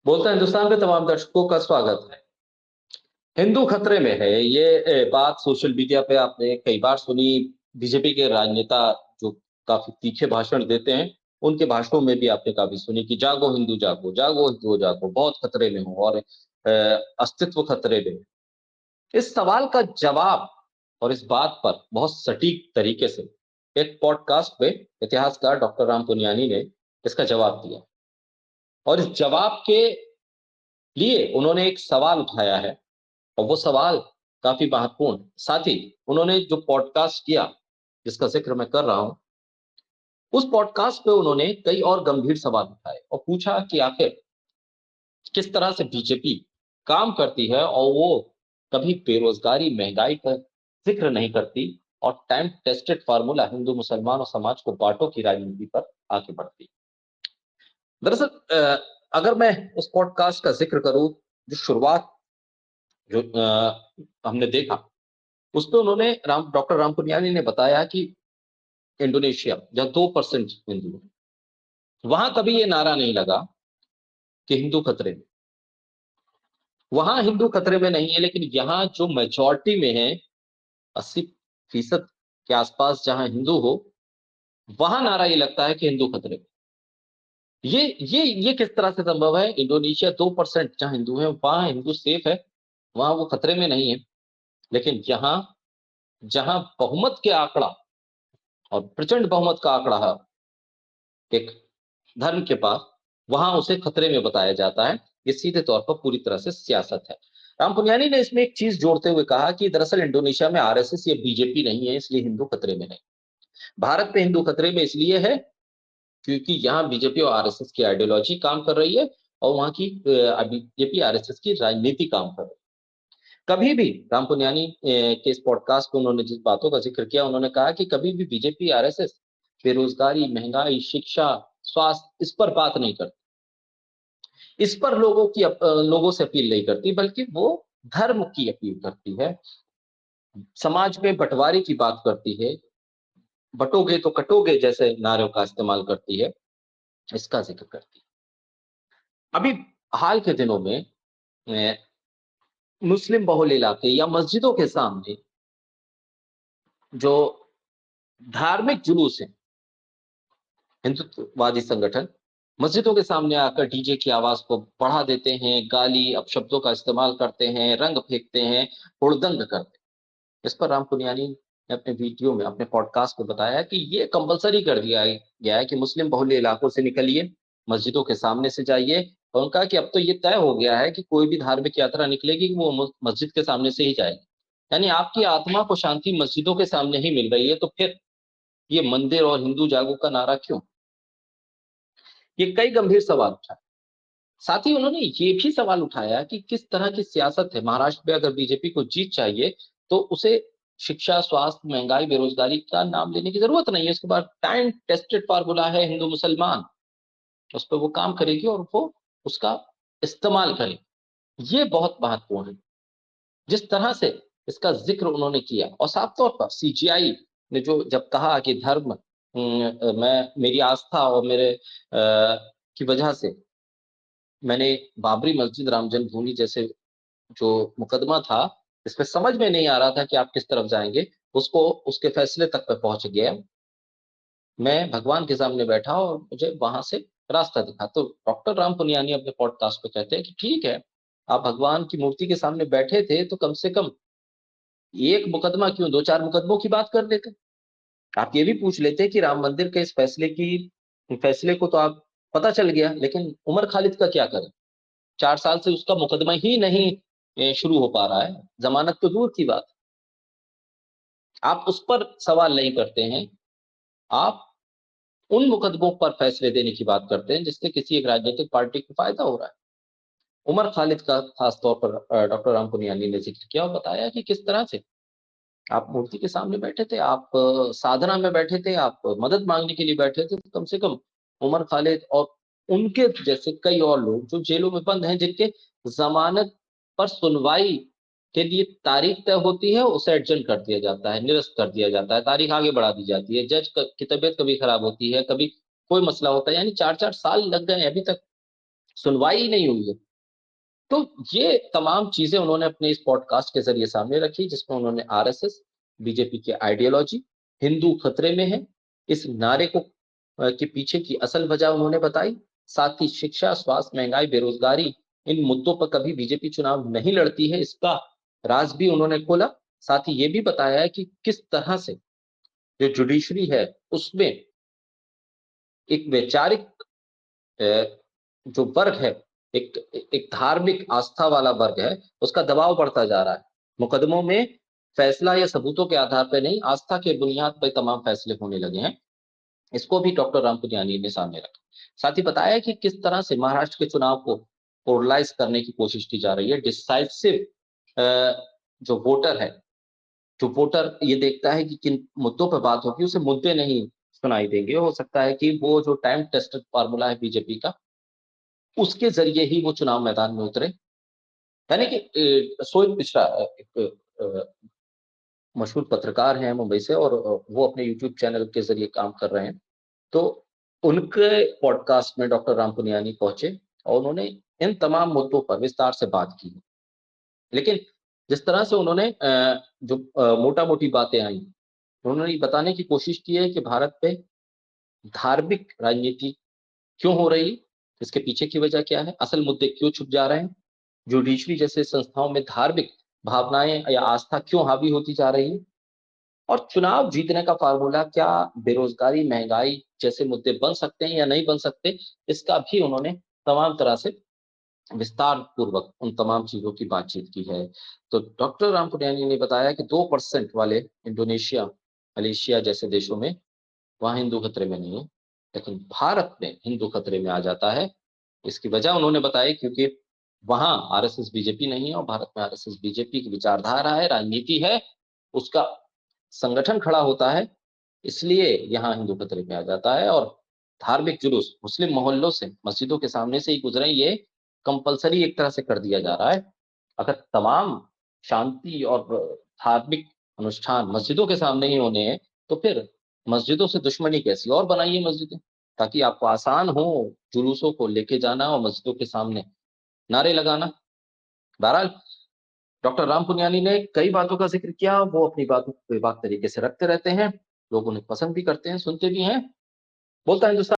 बोलता हिंदुस्तान के तमाम दर्शकों का स्वागत है। हिंदू खतरे में है ये बात सोशल मीडिया पे आपने कई बार सुनी। बीजेपी के राजनेता जो काफी तीखे भाषण देते हैं, उनके भाषणों में भी आपने काफी सुनी कि जागो हिंदू जागो, जागो हिंदू जागो, बहुत खतरे में हो और अस्तित्व खतरे में है। इस सवाल का जवाब और इस बात पर बहुत सटीक तरीके से एक पॉडकास्ट पे इतिहासकार डॉक्टर राम पुनियानी ने इसका जवाब दिया और इस जवाब के लिए उन्होंने एक सवाल उठाया है और वो सवाल काफी महत्वपूर्ण। साथ ही उन्होंने जो पॉडकास्ट किया जिसका जिक्र मैं कर रहा हूं, उस पॉडकास्ट पे उन्होंने कई और गंभीर सवाल उठाए और पूछा कि आखिर किस तरह से बीजेपी काम करती है और वो कभी बेरोजगारी महंगाई का जिक्र नहीं करती और टाइम टेस्टेड फार्मूला हिंदू मुसलमान और समाज को बांटो की राजनीति पर आगे बढ़ती। दरअसल अगर मैं उस पॉडकास्ट का जिक्र करूं, जो शुरुआत जो हमने देखा, उसपे उन्होंने डॉक्टर राम पुनियानी ने बताया कि इंडोनेशिया जहां 2% हिंदू है, वहां कभी ये नारा नहीं लगा कि हिंदू खतरे में। वहां हिंदू खतरे में नहीं है, लेकिन यहाँ जो मेजॉरिटी में है, 80% के आसपास जहां हिंदू हो, वहां नारा ये लगता है कि हिंदू खतरे में। ये किस तरह से संभव है? इंडोनेशिया 2% जहां हिंदू है, वहां हिंदू सेफ है, वहां वो खतरे में नहीं है। लेकिन यहाँ जहां बहुमत के आंकड़ा और प्रचंड बहुमत का आंकड़ा है एक धर्म के पास, वहां उसे खतरे में बताया जाता है। ये सीधे तौर पर पूरी तरह से सियासत है। राम पुनियानी ने इसमें एक चीज जोड़ते हुए कहा कि दरअसल इंडोनेशिया में आरएसएस या बीजेपी नहीं है, इसलिए हिंदू खतरे में नहीं। भारत में हिंदू खतरे में इसलिए है क्योंकि यहाँ बीजेपी और आरएसएस की आइडियोलॉजी काम कर रही है और वहां की बीजेपी आरएसएस की राजनीति काम कर रही है। कभी भी राम पुनियानी के इस पॉडकास्ट में उन्होंने जिस बातों का जिक्र किया, उन्होंने कहा कि कभी भी बीजेपी आरएसएस बेरोजगारी, महंगाई, शिक्षा, स्वास्थ्य, इस पर बात नहीं करती। इस पर लोगों से अपील नहीं करती, बल्कि वो धर्म की अपील करती है, समाज में बंटवारे की बात करती है, बटोगे तो कटोगे जैसे नारों का इस्तेमाल करती है, इसका जिक्र करती है। अभी हाल के दिनों में मुस्लिम बहुल इलाके या मस्जिदों के सामने जो धार्मिक जुलूस है, हिंदुत्ववादी संगठन मस्जिदों के सामने आकर डीजे की आवाज को बढ़ा देते हैं, गाली अपशब्दों का इस्तेमाल करते हैं, रंग फेंकते हैं, हुड़दंग करते हैं। इस पर राम पुनियानी ने अपने वीडियो में, अपने पॉडकास्ट में बताया कि ये कंपलसरी कर दिया गया है कि मुस्लिम बहुल्य इलाकों से निकलिए, मस्जिदों के सामने से जाइए। और उनका कि अब तो ये तय हो गया है कि कोई भी धार्मिक यात्रा निकलेगी वो मस्जिद के सामने से ही जाएगी। यानी आपकी आत्मा को शांति मस्जिदों के सामने ही मिल रही है, तो फिर ये मंदिर और हिंदू जागो का नारा क्यों? ये कई गंभीर सवाल उठाए। साथ ही उन्होंने ये भी सवाल उठाया कि किस तरह की सियासत है। महाराष्ट्र में अगर बीजेपी को जीत चाहिए तो उसे शिक्षा, स्वास्थ्य, महंगाई, बेरोजगारी का नाम लेने की जरूरत नहीं है। उसके बाद टाइम टेस्टेड फार्मूला है हिंदू मुसलमान, उस पर वो काम करेगी और वो उसका इस्तेमाल करेगी। ये बहुत महत्वपूर्ण है जिस तरह से इसका जिक्र उन्होंने किया। और साफ तौर पर सीजीआई ने जो जब कहा कि धर्म, मैं मेरी आस्था और मेरे की वजह से मैंने बाबरी मस्जिद, राम जन्मभूमि जैसे जो मुकदमा था, इसमें समझ में नहीं आ रहा था कि आप किस तरफ जाएंगे, उसको उसके फैसले तक पे पहुंच गया। मैं भगवान के सामने बैठा और मुझे वहां से रास्ता दिखा। तो डॉक्टर राम पुनियानी अपने पॉडकास्ट पे कहते हैं कि ठीक है, आप भगवान की मूर्ति के सामने बैठे थे तो कम से कम एक मुकदमा क्यों, दो चार मुकदमों की बात कर लेते। आप ये भी पूछ लेते कि राम मंदिर के इस फैसले को तो आप पता चल गया, लेकिन उमर खालिद का क्या करें? 4 साल से उसका मुकदमा ही नहीं शुरू हो पा रहा है, जमानत तो दूर की बात। आप उस पर सवाल नहीं करते हैं, आप उन मुकदमों पर फैसले देने की बात करते हैं जिससे किसी एक राजनीतिक पार्टी को फायदा हो रहा है। उमर खालिद का खास तौर पर डॉक्टर राम पुनियानी ने जिक्र किया और बताया कि किस तरह से आप मूर्ति के सामने बैठे थे, आप साधना में बैठे थे, आप मदद मांगने के लिए बैठे थे, तो कम से कम उमर खालिद और उनके जैसे कई और लोग जो जेलों में बंद हैं, जिनके जमानत पर सुनवाई के लिए तारीख तय होती है, उसे एडजन कर दिया जाता है, निरस्त कर दिया जाता है, तारीख आगे बढ़ा दी जाती है। जज की तबीयत कभी खराब होती है, कभी कोई मसला होता है, यानी 4-4 साल लग गए अभी तक सुनवाई ही नहीं हुई है। तो ये तमाम चीजें उन्होंने अपने इस पॉडकास्ट के जरिए सामने रखी, जिसमें उन्होंने आरएसएस, बीजेपी की आइडियोलॉजी, हिंदू खतरे में है, इस नारे को के पीछे की असल वजह उन्होंने बताई। साथ ही शिक्षा, स्वास्थ्य, महंगाई, बेरोजगारी, इन मुद्दों पर कभी बीजेपी चुनाव नहीं लड़ती है, इसका राज भी उन्होंने खोला। साथ ही ये भी बताया है कि किस तरह से जो जुडिशरी है उसमें एक वैचारिक जो वर्ग है, एक एक धार्मिक आस्था वाला वर्ग है, उसका दबाव बढ़ता जा रहा है। मुकदमों में फैसला या सबूतों के आधार पर नहीं, आस्था के बुनियाद पर तमाम फैसले होने लगे हैं। इसको भी डॉक्टर रामपुनियानी ने सामने रखा। साथ ही बताया कि किस तरह से महाराष्ट्र के चुनाव को पोलराइज करने की कोशिश की जा रही है। डिसाइसिव जो वोटर है, जो वोटर ये देखता है कि किन मुद्दों पर बात होगी, उसे मुद्दे नहीं सुनाई देंगे। हो सकता है कि वो जो टाइम टेस्टेड फार्मूला है बीजेपी का, उसके जरिए ही वो चुनाव मैदान में उतरे। यानी कि सोहित मिश्रा एक मशहूर पत्रकार हैं मुंबई से, और वो अपने यूट्यूब चैनल के जरिए काम कर रहे हैं। तो उनके पॉडकास्ट में डॉक्टर रामपुनियानी पहुंचे और उन्होंने इन तमाम मुद्दों पर विस्तार से बात की। लेकिन जिस तरह से उन्होंने जो मोटा-मोटी बातें आई, उन्होंने ये बताने की कोशिश की है कि भारत पे धार्मिक राजनीति क्यों हो रही है, इसके पीछे की वजह क्या है, असल मुद्दे क्यों छुप जा रहे हैं, जुडिशरी जैसे संस्थाओं में धार्मिक भावनाएं या आस्था क्यों हावी होती जा रही है, और चुनाव जीतने का फार्मूला क्या बेरोजगारी, महंगाई जैसे मुद्दे बन सकते हैं या नहीं बन सकते, इसका भी उन्होंने तमाम तरह से विस्तार पूर्वक उन तमाम चीजों की बातचीत की है। तो डॉक्टर रामपुनियानी ने बताया कि 2% वाले इंडोनेशिया, मलेशिया जैसे देशों में वहाँ हिंदू खतरे में नहीं है, लेकिन भारत में हिंदू खतरे में आ जाता है। इसकी वजह उन्होंने बताई क्योंकि वहाँ आरएसएस बीजेपी नहीं है, और भारत में आरएसएस बीजेपी की विचारधारा है, राजनीति है, उसका संगठन खड़ा होता है, इसलिए यहाँ हिंदू खतरे में आ जाता है। और धार्मिक जुलूस मुस्लिम मोहल्लों से, मस्जिदों के सामने से ही गुजरे, ये कंपल्सरी एक तरह से कर दिया जा रहा है। अगर तमाम शांति और धार्मिक अनुष्ठान मस्जिदों के सामने ही होने हैं, तो फिर मस्जिदों से दुश्मनी कैसी, और बनाइए मस्जिदें, ताकि आपको आसान हो जुलूसों को लेके जाना और मस्जिदों के सामने नारे लगाना। बहरहाल डॉक्टर रामपुनियानी ने कई बातों का जिक्र किया, वो अपनी बातों को बेबाक तरीके से रखते रहते हैं, लोग उन्हें पसंद भी करते हैं, सुनते भी हैं। बोलता हिंदुस्तान